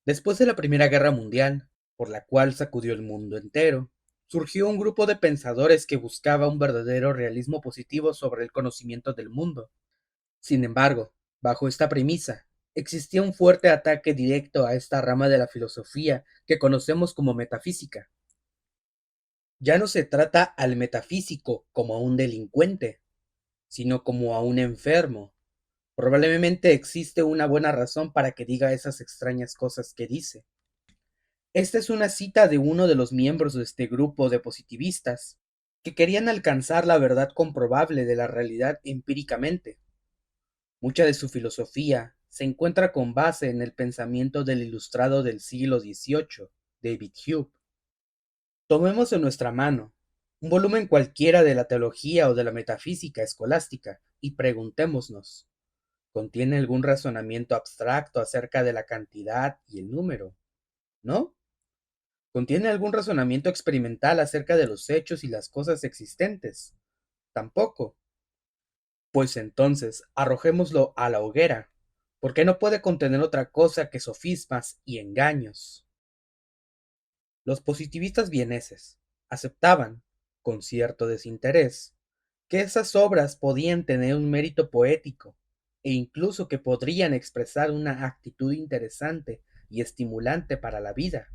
Después de la Primera Guerra Mundial, por la cual sacudió el mundo entero, surgió un grupo de pensadores que buscaba un verdadero realismo positivo sobre el conocimiento del mundo. Sin embargo, bajo esta premisa, existía un fuerte ataque directo a esta rama de la filosofía que conocemos como metafísica. Ya no se trata al metafísico como a un delincuente, sino como a un enfermo. Probablemente existe una buena razón para que diga esas extrañas cosas que dice. Esta es una cita de uno de los miembros de este grupo de positivistas, que querían alcanzar la verdad comprobable de la realidad empíricamente. Mucha de su filosofía se encuentra con base en el pensamiento del ilustrado del siglo XVIII, David Hume. Tomemos en nuestra mano un volumen cualquiera de la teología o de la metafísica escolástica y preguntémonos, ¿contiene algún razonamiento abstracto acerca de la cantidad y el número? ¿No? ¿Contiene algún razonamiento experimental acerca de los hechos y las cosas existentes? Tampoco. Pues entonces arrojémoslo a la hoguera, porque no puede contener otra cosa que sofismas y engaños. Los positivistas vieneses aceptaban, con cierto desinterés, que esas obras podían tener un mérito poético e incluso que podrían expresar una actitud interesante y estimulante para la vida.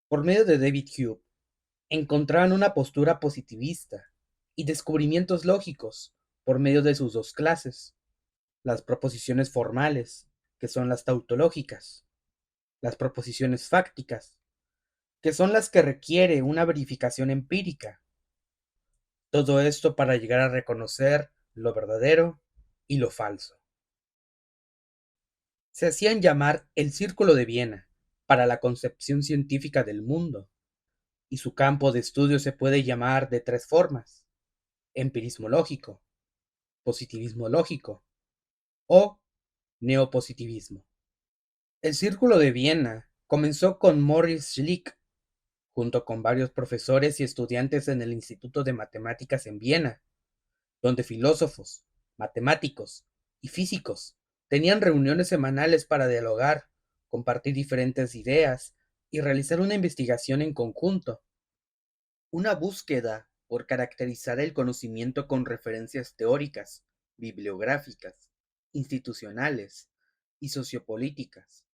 Por medio de David Hume, encontraban una postura positivista y descubrimientos lógicos por medio de sus dos clases, las proposiciones formales, que son las tautológicas, las proposiciones fácticas, que son las que requiere una verificación empírica. Todo esto para llegar a reconocer lo verdadero y lo falso. Se hacían llamar el Círculo de Viena para la concepción científica del mundo, y su campo de estudio se puede llamar de tres formas: empirismo lógico, positivismo lógico o neopositivismo. El Círculo de Viena comenzó con Maurice Schlick, junto con varios profesores y estudiantes en el Instituto de Matemáticas en Viena, donde filósofos, matemáticos y físicos tenían reuniones semanales para dialogar, compartir diferentes ideas y realizar una investigación en conjunto. Una búsqueda por caracterizar el conocimiento con referencias teóricas, bibliográficas, institucionales y sociopolíticas,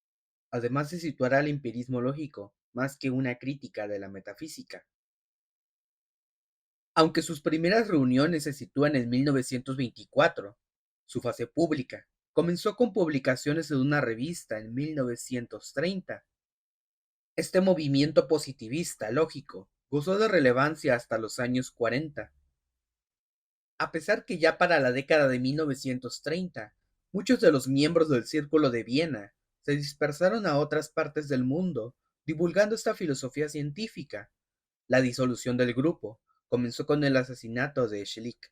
además de situar al empirismo lógico más que una crítica de la metafísica. Aunque sus primeras reuniones se sitúan en 1924, su fase pública comenzó con publicaciones en una revista en 1930. Este movimiento positivista lógico gozó de relevancia hasta los años 40, a pesar que ya para la década de 1930, muchos de los miembros del Círculo de Viena se dispersaron a otras partes del mundo divulgando esta filosofía científica. La disolución del grupo comenzó con el asesinato de Schlick.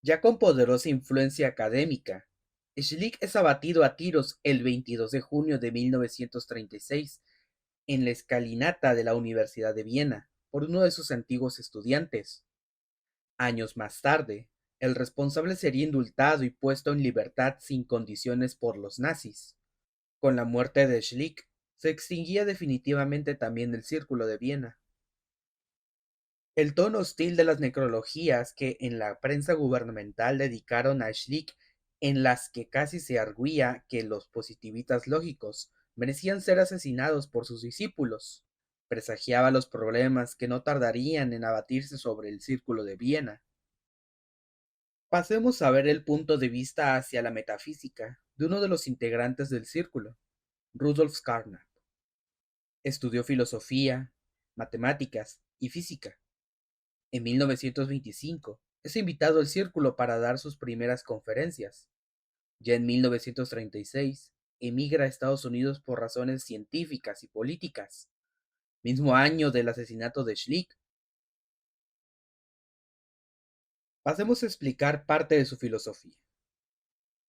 Ya con poderosa influencia académica, Schlick es abatido a tiros el 22 de junio de 1936 en la escalinata de la Universidad de Viena por uno de sus antiguos estudiantes. Años más tarde, el responsable sería indultado y puesto en libertad sin condiciones por los nazis. Con la muerte de Schlick, se extinguía definitivamente también el Círculo de Viena. El tono hostil de las necrologías que en la prensa gubernamental dedicaron a Schlick, en las que casi se arguía que los positivistas lógicos merecían ser asesinados por sus discípulos, presagiaba los problemas que no tardarían en abatirse sobre el Círculo de Viena. Pasemos a ver el punto de vista hacia la metafísica de uno de los integrantes del círculo, Rudolf Carnap. Estudió filosofía, matemáticas y física. En 1925 es invitado al círculo para dar sus primeras conferencias. Ya en 1936 emigra a Estados Unidos por razones científicas y políticas, mismo año del asesinato de Schlick. Pasemos a explicar parte de su filosofía.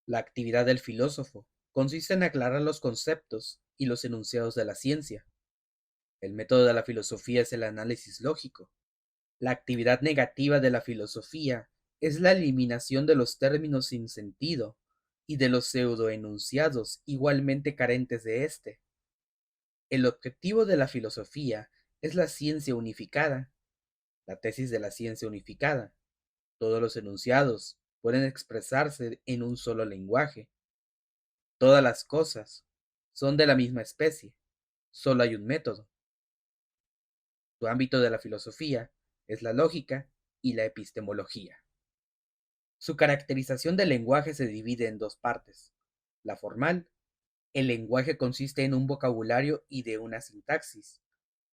La actividad del filósofo consiste en aclarar los conceptos y los enunciados de la ciencia. El método de la filosofía es el análisis lógico. La actividad negativa de la filosofía es la eliminación de los términos sin sentido y de los pseudoenunciados igualmente carentes de éste. El objetivo de la filosofía es la ciencia unificada, la tesis de la ciencia unificada. Todos los enunciados pueden expresarse en un solo lenguaje. Todas las cosas son de la misma especie. Solo hay un método. Su ámbito de la filosofía es la lógica y la epistemología. Su caracterización del lenguaje se divide en dos partes. La formal. El lenguaje consiste en un vocabulario y de una sintaxis.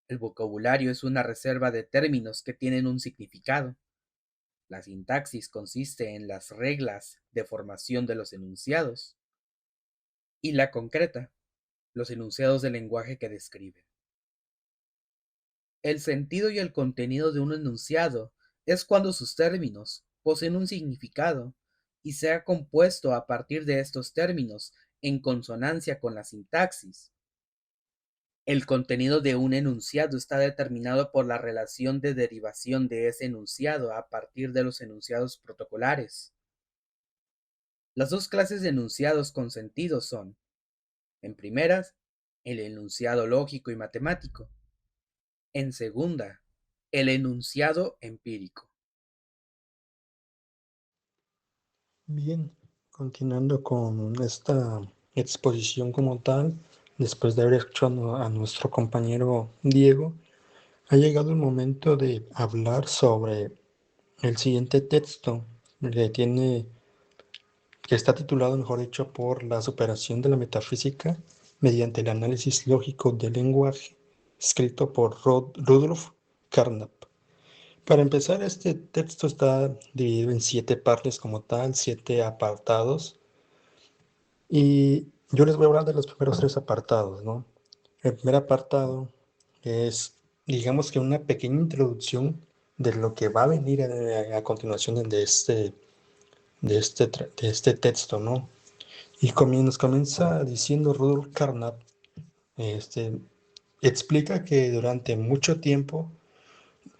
El vocabulario es una reserva de términos que tienen un significado. La sintaxis consiste en las reglas de formación de los enunciados. Y la concreta, los enunciados del lenguaje que describen. El sentido y el contenido de un enunciado es cuando sus términos poseen un significado y sea compuesto a partir de estos términos en consonancia con la sintaxis. El contenido de un enunciado está determinado por la relación de derivación de ese enunciado a partir de los enunciados protocolares. Las dos clases de enunciados con sentido son, en primeras, el enunciado lógico y matemático. En segunda, el enunciado empírico. Bien, continuando con esta exposición como tal, después de haber escuchado a nuestro compañero Diego, ha llegado el momento de hablar sobre el siguiente texto que está titulado, mejor dicho, por la superación de la metafísica mediante el análisis lógico del lenguaje, escrito por Rudolf Carnap. Para empezar, este texto está dividido en 7 partes como tal, 7 apartados, y yo les voy a hablar de los primeros 3 apartados, ¿no? El primer apartado es, digamos que una pequeña introducción de lo que va a venir a continuación de este texto, ¿no? Y nos comienza diciendo Rudolf Carnap, este, explica que durante mucho tiempo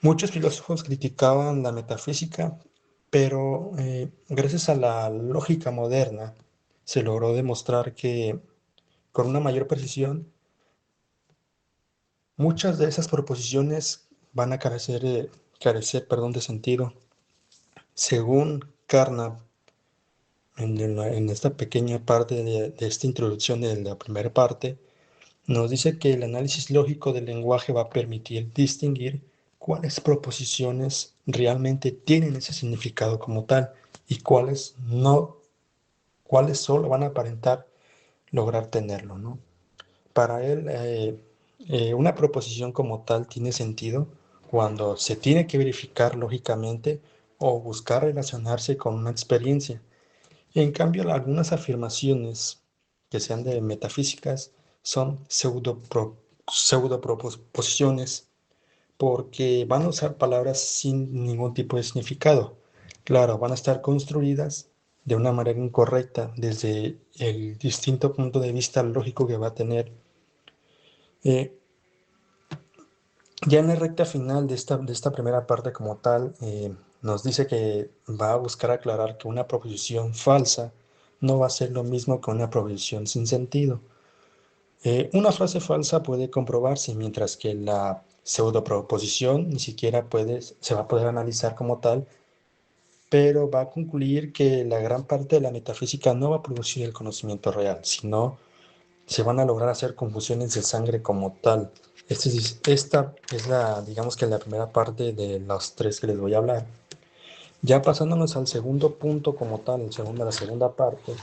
muchos filósofos criticaban la metafísica, pero gracias a la lógica moderna se logró demostrar que con una mayor precisión muchas de esas proposiciones van a carecer de sentido. Según Carnap, en esta pequeña parte de esta introducción de la primera parte, nos dice que el análisis lógico del lenguaje va a permitir distinguir cuáles proposiciones realmente tienen ese significado como tal y cuáles no, cuáles solo van a aparentar lograr tenerlo, ¿no? Para él, una proposición como tal tiene sentido cuando se tiene que verificar lógicamente o buscar relacionarse con una experiencia. En cambio, algunas afirmaciones que sean de metafísicas son pseudoproposiciones porque van a usar palabras sin ningún tipo de significado. Claro, van a estar construidas de una manera incorrecta desde el distinto punto de vista lógico que va a tener. Eh, ya en la recta final de esta primera parte como tal, nos dice que va a buscar aclarar que una proposición falsa no va a ser lo mismo que una proposición sin sentido. Una frase falsa puede comprobarse, mientras que la pseudoproposición ni siquiera se va a poder analizar como tal, pero va a concluir que la gran parte de la metafísica no va a producir el conocimiento real, sino se van a lograr hacer confusiones de sangre como tal. Esta es digamos que la primera parte de las 3 que les voy a hablar. Ya pasándonos al segundo punto como tal, la segunda parte,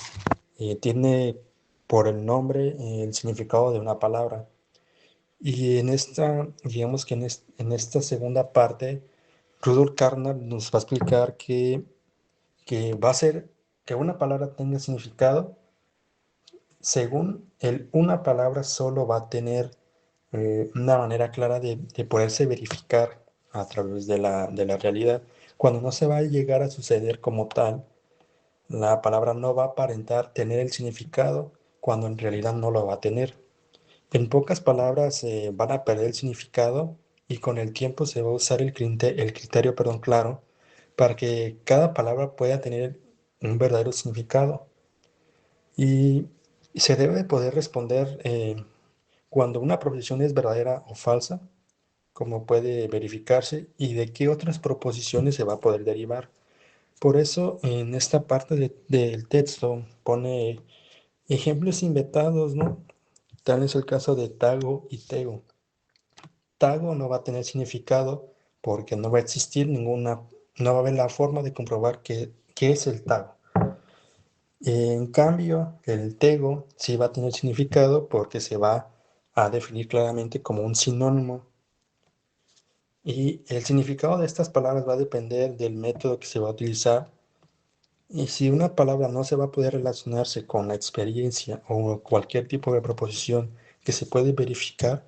tiene por el nombre el significado de una palabra. Y digamos que en esta segunda parte, Rudolf Carnap nos va a explicar que va a ser que una palabra tenga significado según una palabra solo va a tener una manera clara de poderse verificar a través de la realidad. Cuando no se va a llegar a suceder como tal, la palabra no va a aparentar tener el significado cuando en realidad no lo va a tener. En pocas palabras van a perder el significado y con el tiempo se va a usar el criterio, perdón, claro, para que cada palabra pueda tener un verdadero significado. Y se debe de poder responder cuando una proposición es verdadera o falsa, cómo puede verificarse y de qué otras proposiciones se va a poder derivar. Por eso en esta parte del texto pone ejemplos inventados, ¿no? Tal es el caso de tago y tego. Tago no va a tener significado porque no va a existir ninguna, no va a haber la forma de comprobar qué es el tago. En cambio, el tego sí va a tener significado porque se va a definir claramente como un sinónimo. Y el significado de estas palabras va a depender del método que se va a utilizar. Y si una palabra no se va a poder relacionarse con la experiencia o cualquier tipo de proposición que se puede verificar,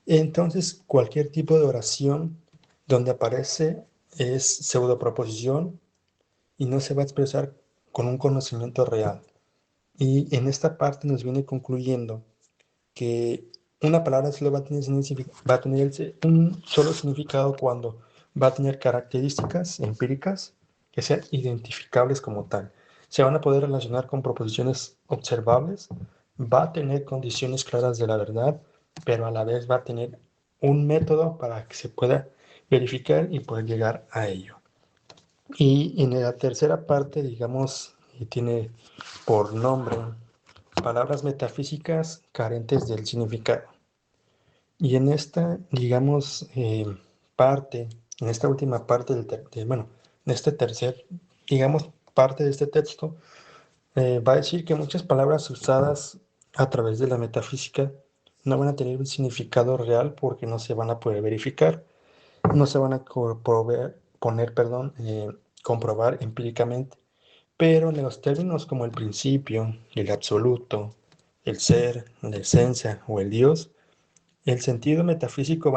entonces cualquier tipo de oración donde aparece es pseudoproposición y no se va a expresar con un conocimiento real. Y en esta parte nos viene concluyendo que una palabra solo va a tener un solo significado cuando va a tener características empíricas que sean identificables como tal. Se van a poder relacionar con proposiciones observables, va a tener condiciones claras de la verdad, pero a la vez va a tener un método para que se pueda verificar y poder llegar a ello. Y en la tercera parte, digamos, tiene por nombre palabras metafísicas carentes del significado. Y en esta, digamos, parte, en esta última parte bueno, en este tercer, digamos, parte de este texto, va a decir que muchas palabras usadas a través de la metafísica no van a tener un significado real porque no se van a poder verificar, no se van a comprobar empíricamente. Pero en los términos como el principio, el absoluto, el ser, la esencia o el Dios, el sentido metafísico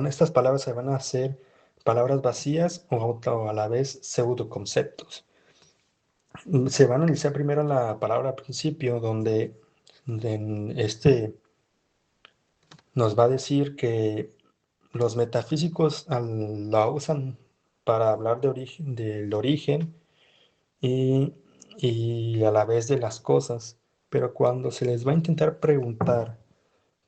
estas palabras se van a hacer palabras vacías o a la vez pseudoconceptos. Se va a analizar primero la palabra principio, donde en este nos va a decir que los metafísicos la usan para hablar del origen y, y a la vez de las cosas, pero cuando se les va a intentar preguntar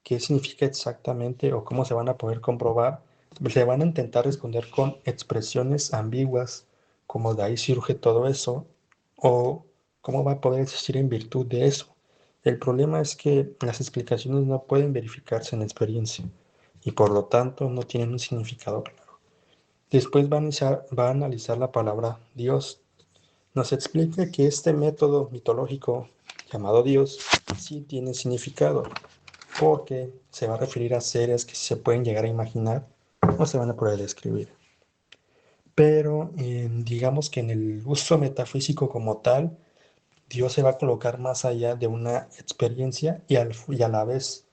qué significa exactamente o cómo se van a poder comprobar, se van a intentar responder con expresiones ambiguas, como de ahí surge todo eso, o cómo va a poder existir en virtud de eso. El problema es que las explicaciones no pueden verificarse en la experiencia y por lo tanto no tienen un significado claro. Después va a analizar la palabra Dios. Nos explica que este método mitológico llamado Dios sí tiene significado, porque se va a referir a seres que se pueden llegar a imaginar o se van a poder describir. Pero digamos que en el uso metafísico como tal, Dios se va a colocar más allá de una experiencia y a la vez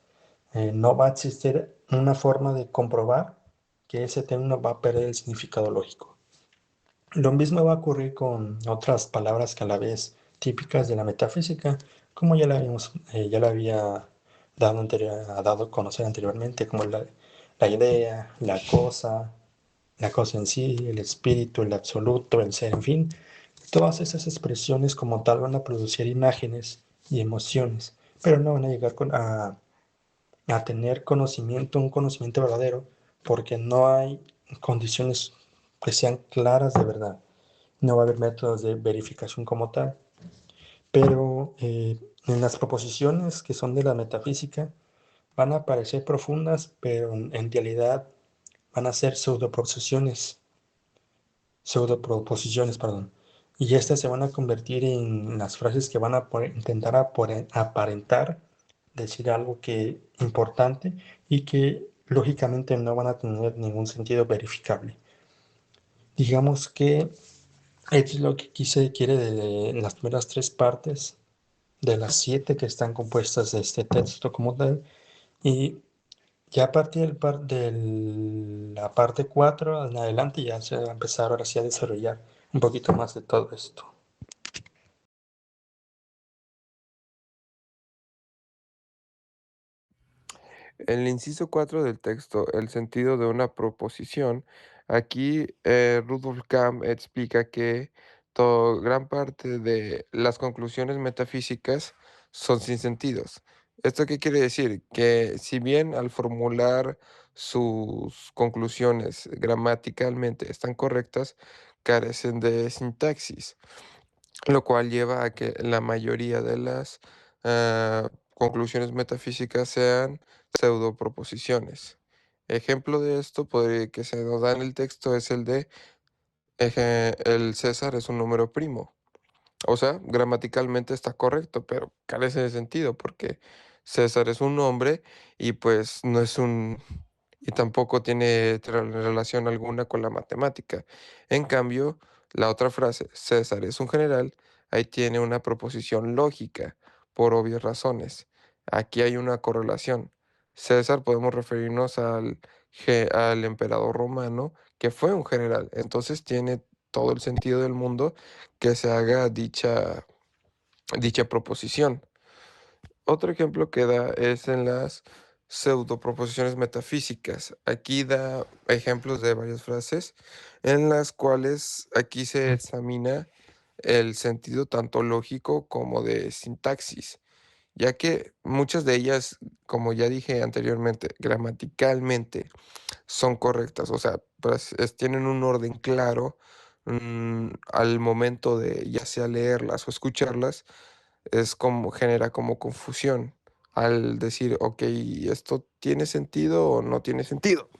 no va a existir una forma de comprobar que ese término va a perder el significado lógico. Lo mismo va a ocurrir con otras palabras que a la vez típicas de la metafísica, como ya la había dado a conocer anteriormente, como la idea, la cosa en sí, el espíritu, el absoluto, el ser, en fin. Todas esas expresiones como tal van a producir imágenes y emociones, pero no van a llegar a tener un conocimiento verdadero, porque no hay condiciones que sean claras de verdad. No va a haber métodos de verificación como tal, pero en las proposiciones que son de la metafísica van a parecer profundas, pero en realidad van a ser pseudoproposiciones, perdón. Y estas se van a convertir en las frases que van a intentar aparentar decir algo importante y que lógicamente no van a tener ningún sentido verificable. Digamos que es lo que quiere de las primeras tres partes, de las siete que están compuestas de este texto como tal, y ya a partir de la parte 4 en adelante ya se va a empezar ahora sí a desarrollar un poquito más de todo esto. En el inciso 4 del texto, el sentido de una proposición, aquí Rudolf Kamm explica que gran parte de las conclusiones metafísicas son sin sentidos. ¿Esto qué quiere decir? Que si bien al formular sus conclusiones gramaticalmente están correctas, carecen de sintaxis, lo cual lleva a que la mayoría de las conclusiones metafísicas sean pseudoproposiciones. Ejemplo de esto que se nos da en el texto es el de el César es un número primo. O sea, gramaticalmente está correcto, pero carece de sentido porque César es un nombre y pues no es un... y tampoco tiene relación alguna con la matemática. En cambio, la otra frase, César es un general, ahí tiene una proposición lógica, por obvias razones. Aquí hay una correlación. César podemos referirnos al emperador romano, que fue un general. Entonces tiene todo el sentido del mundo que se haga dicha proposición. Otro ejemplo que da es en las pseudoproposiciones metafísicas. Aquí da ejemplos de varias frases en las cuales aquí se examina el sentido tanto lógico como de sintaxis, ya que muchas de ellas, como ya dije anteriormente, gramaticalmente son correctas, o sea, pues tienen un orden claro al momento de ya sea leerlas o escucharlas, es como genera como confusión al decir, ok, ¿esto tiene sentido o no tiene sentido?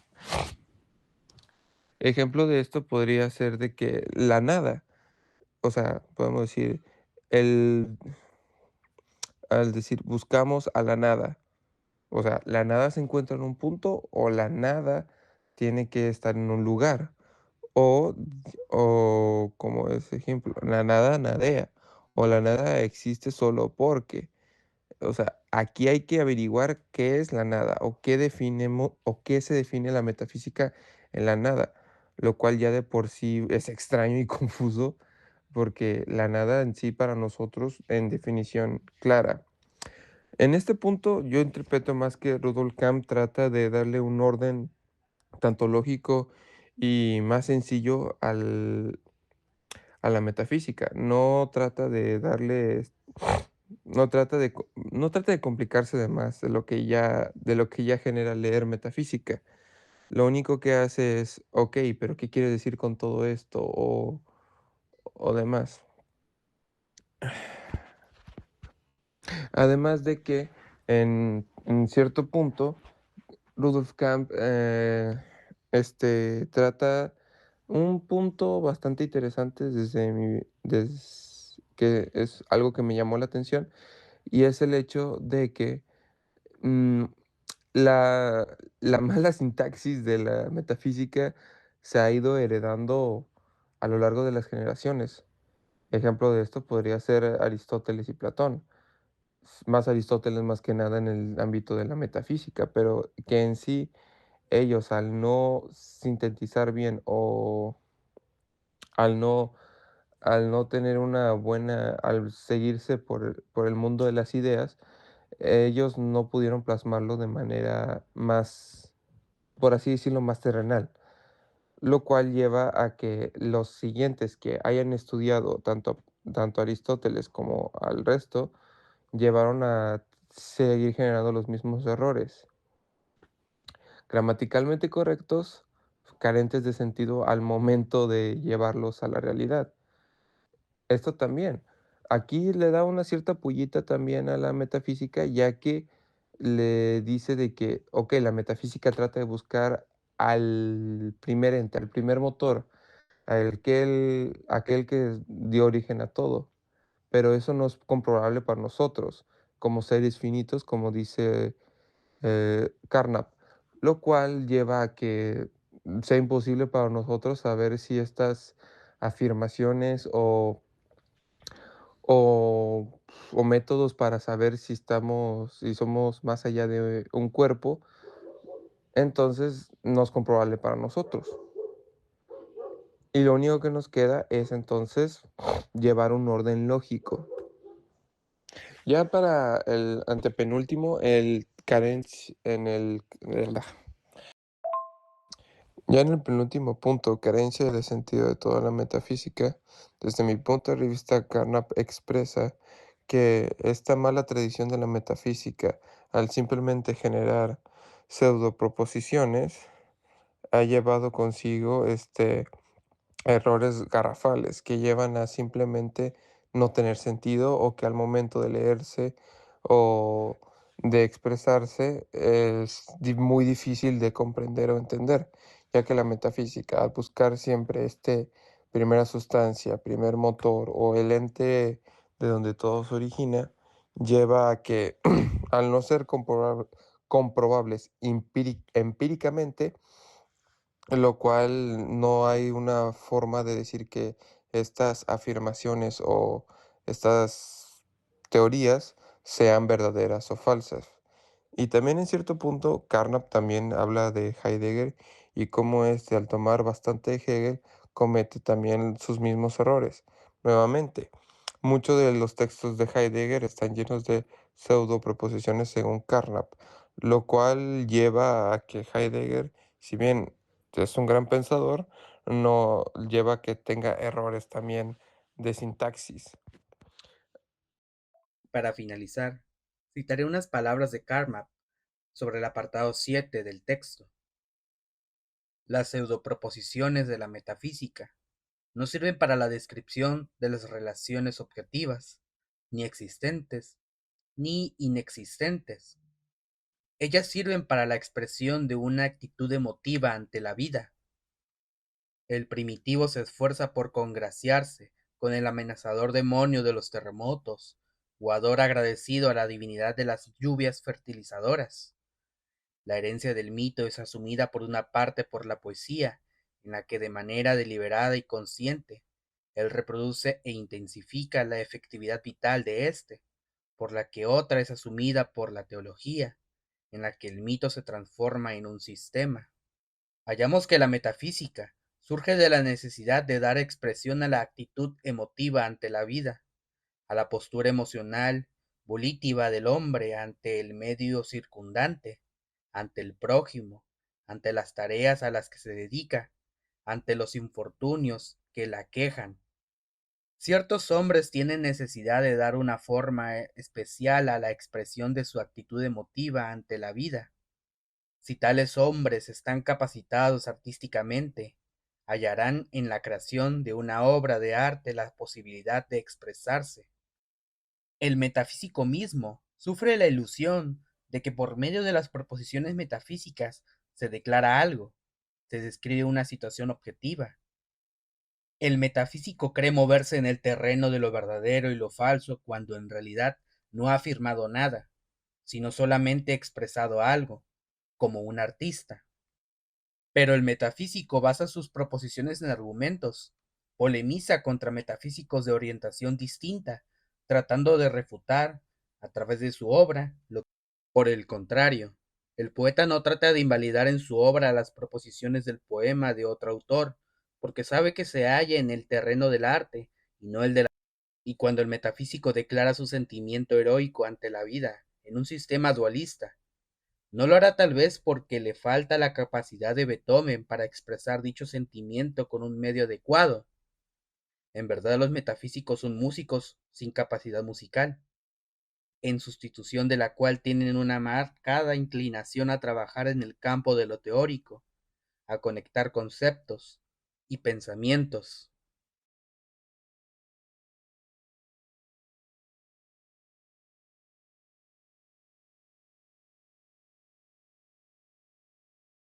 Ejemplo de esto podría ser de que la nada, o sea, podemos decir, el, al decir buscamos a la nada, o sea, la nada se encuentra en un punto o la nada tiene que estar en un lugar. O, o como ese ejemplo, la nada nadea o la nada existe solo porque. O sea, aquí hay que averiguar qué es la nada o qué definemos o qué se define la metafísica en la nada, lo cual ya de por sí es extraño y confuso porque la nada en sí para nosotros en definición clara. En este punto yo interpreto más que Rudolf Kant trata de darle un orden tanto lógico y más sencillo a la metafísica. No trata de darle, no trata de complicarse de más de lo que ya genera leer metafísica. Lo único que hace es, ok, pero ¿qué quiere decir con todo esto? O demás. Además de que en cierto punto Rudolf Camp trata un punto bastante interesante que es algo que me llamó la atención y es el hecho de que mm, la mala sintaxis de la metafísica se ha ido heredando a lo largo de las generaciones. Ejemplo de esto podría ser Aristóteles y Platón. Más Aristóteles más que nada en el ámbito de la metafísica, pero que en sí ellos al no sintetizar bien o al no, al no tener una buena, al seguirse por el mundo de las ideas, ellos no pudieron plasmarlo de manera más, por así decirlo, más terrenal, lo cual lleva a que los siguientes que hayan estudiado tanto Aristóteles como al resto, llevaron a seguir generando los mismos errores gramaticalmente correctos, carentes de sentido al momento de llevarlos a la realidad. Esto también. Aquí le da una cierta pullita también a la metafísica, ya que le dice de que, ok, la metafísica trata de buscar al primer ente, al primer motor, aquel que dio origen a todo. Pero eso no es comprobable para nosotros, como seres finitos, como dice Carnap, lo cual lleva a que sea imposible para nosotros saber si estas afirmaciones o, o métodos para saber si somos más allá de un cuerpo, entonces no es comprobable para nosotros. Y lo único que nos queda es entonces llevar un orden lógico. Ya para el antepenúltimo, el carencia en el Ya en el penúltimo punto, carencia de sentido de toda la metafísica, desde mi punto de vista, Carnap expresa que esta mala tradición de la metafísica, al simplemente generar pseudoproposiciones, ha llevado consigo errores garrafales que llevan a simplemente no tener sentido o que al momento de leerse o de expresarse es muy difícil de comprender o entender, ya que la metafísica, al buscar siempre primera sustancia, primer motor o el ente de donde todo se origina, lleva a que al no ser comprobables empíricamente, lo cual no hay una forma de decir que estas afirmaciones o estas teorías sean verdaderas o falsas. Y también en cierto punto, Carnap también habla de Heidegger y cómo al tomar bastante de Hegel, comete también sus mismos errores. Nuevamente, muchos de los textos de Heidegger están llenos de pseudo proposiciones según Carnap, lo cual lleva a que Heidegger, si bien es un gran pensador, no lleva a que tenga errores también de sintaxis. Para finalizar, citaré unas palabras de Karma sobre el apartado 7 del texto. Las pseudoproposiciones de la metafísica no sirven para la descripción de las relaciones objetivas, ni existentes, ni inexistentes. Ellas sirven para la expresión de una actitud emotiva ante la vida. El primitivo se esfuerza por congraciarse con el amenazador demonio de los terremotos, o adora agradecido a la divinidad de las lluvias fertilizadoras. La herencia del mito es asumida por una parte por la poesía, en la que de manera deliberada y consciente él reproduce e intensifica la efectividad vital de éste, por la que otra es asumida por la teología, en la que el mito se transforma en un sistema. Hallamos que la metafísica surge de la necesidad de dar expresión a la actitud emotiva ante la vida, a la postura emocional, volitiva del hombre ante el medio circundante, ante el prójimo, ante las tareas a las que se dedica, ante los infortunios que la aquejan. Ciertos hombres tienen necesidad de dar una forma especial a la expresión de su actitud emotiva ante la vida. Si tales hombres están capacitados artísticamente, hallarán en la creación de una obra de arte la posibilidad de expresarse. El metafísico mismo sufre la ilusión de que por medio de las proposiciones metafísicas se declara algo, se describe una situación objetiva. El metafísico cree moverse en el terreno de lo verdadero y lo falso cuando en realidad no ha afirmado nada, sino solamente expresado algo, como un artista. Pero el metafísico basa sus proposiciones en argumentos, polemiza contra metafísicos de orientación distinta, tratando de refutar, a través de su obra, lo que... Por el contrario, el poeta no trata de invalidar en su obra las proposiciones del poema de otro autor, porque sabe que se halla en el terreno del arte y no el de la... Y cuando el metafísico declara su sentimiento heroico ante la vida en un sistema dualista, no lo hará tal vez porque le falta la capacidad de Beethoven para expresar dicho sentimiento con un medio adecuado. En verdad los metafísicos son músicos sin capacidad musical, en sustitución de la cual tienen una marcada inclinación a trabajar en el campo de lo teórico, a conectar conceptos y pensamientos.